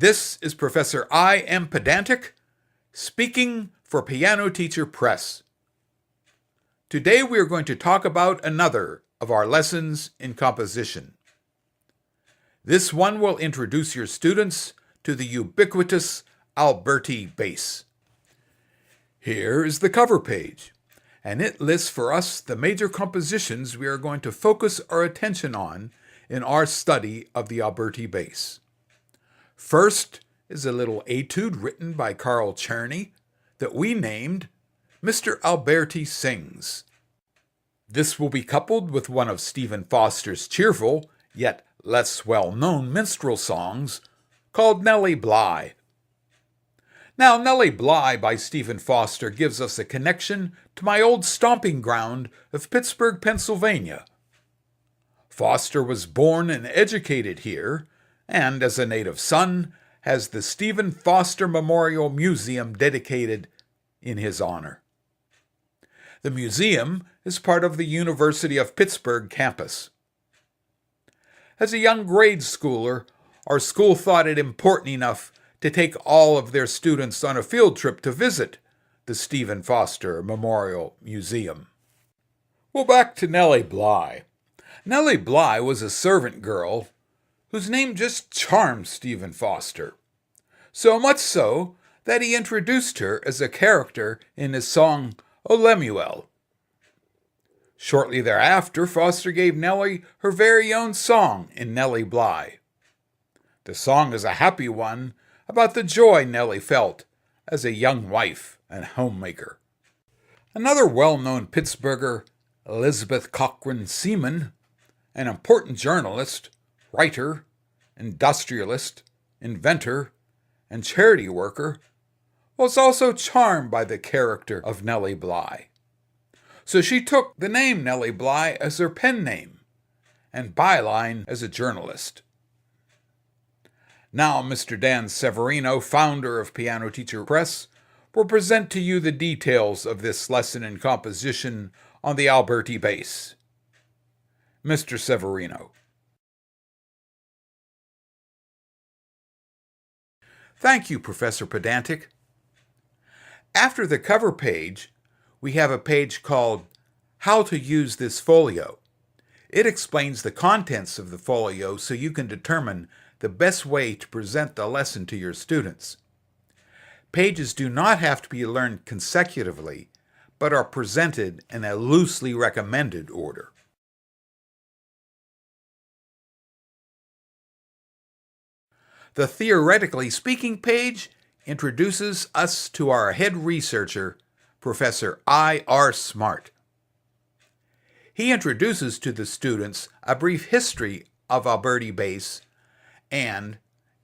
This is Professor I. M. Pedantic speaking for Piano Teacher Press. Today we are going to talk about another of our lessons in composition. This one will introduce your students to the ubiquitous Alberti bass. Here is the cover page, and it lists for us the major compositions we are going to focus our attention on in our study of the Alberti bass. First is a little etude written by Carl Czerny that we named Mr. Alberti Sings. This will be coupled with one of Stephen Foster's cheerful, yet less well-known minstrel songs called Nellie Bly. Now, Nellie Bly by Stephen Foster gives us a connection to my old stomping ground of Pittsburgh, Pennsylvania. Foster was born and educated here, and as a native son, has the Stephen Foster Memorial Museum dedicated in his honor. The museum is part of the University of Pittsburgh campus. As a young grade schooler, our school thought it important enough to take all of their students on a field trip to visit the Stephen Foster Memorial Museum. Well, back to Nellie Bly. Nellie Bly was a servant girl whose name just charmed Stephen Foster. So much so that he introduced her as a character in his song, O Lemuel. Shortly thereafter, Foster gave Nellie her very own song in Nellie Bly. The song is a happy one about the joy Nellie felt as a young wife and homemaker. Another well-known Pittsburgher, Elizabeth Cochran Seaman, an important journalist, writer, industrialist, inventor, and charity worker, was also charmed by the character of Nellie Bly. So she took the name Nellie Bly as her pen name and byline as a journalist. Now, Mr. Dan Severino, founder of Piano Teacher Press, will present to you the details of this lesson in composition on the Alberti bass. Mr. Severino. Thank you, Professor Pedantic. After the cover page, we have a page called How to Use This Folio. It explains the contents of the folio so you can determine the best way to present the lesson to your students. Pages do not have to be learned consecutively, but are presented in a loosely recommended order. The Theoretically Speaking page introduces us to our head researcher, Professor I.R. Smart. He introduces to the students a brief history of Alberti bass and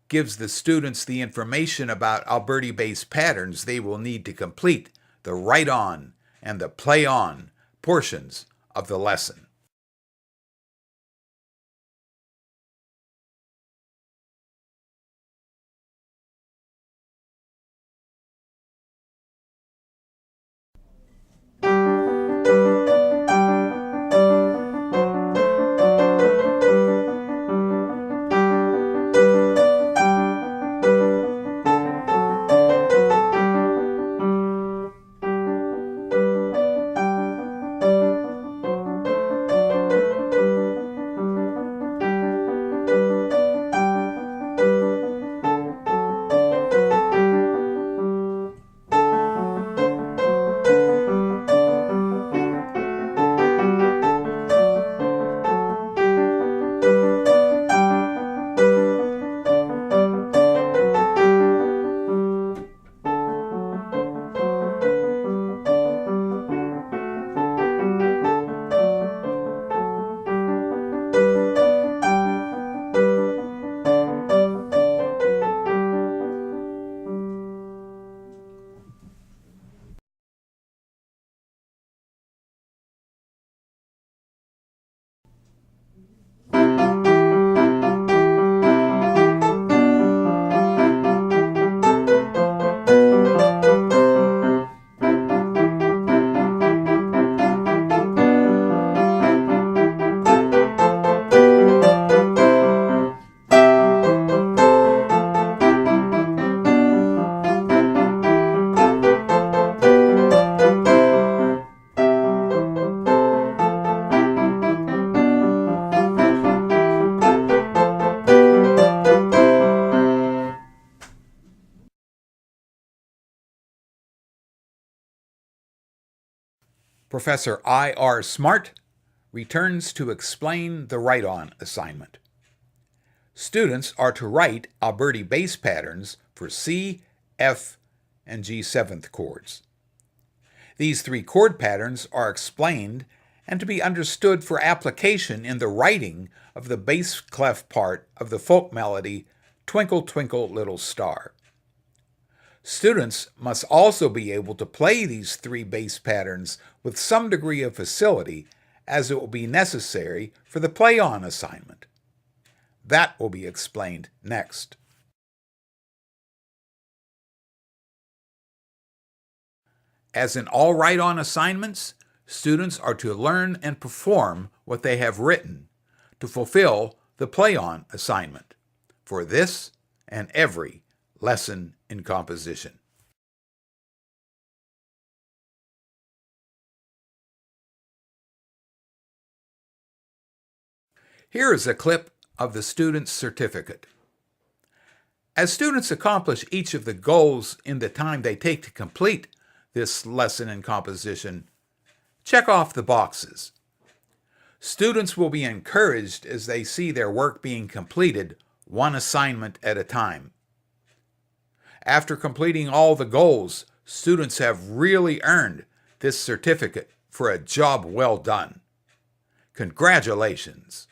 gives the students the information about Alberti bass patterns they will need to complete the write-on and the play-on portions of the lesson. Professor I.R. Smart returns to explain the write-on assignment. Students are to write Alberti bass patterns for C, F, and G7th chords. These three chord patterns are explained and to be understood for application in the writing of the bass clef part of the folk melody Twinkle, Twinkle, Little Star. Students must also be able to play these three bass patterns with some degree of facility, as it will be necessary for the play-on assignment. That will be explained next. As in all write-on assignments, students are to learn and perform what they have written to fulfill the play-on assignment for this and every lesson in composition. Here is a clip of the student's certificate. As students accomplish each of the goals in the time they take to complete this lesson in composition, check off the boxes. Students will be encouraged as they see their work being completed one assignment at a time. After completing all the goals, students have really earned this certificate for a job well done. Congratulations!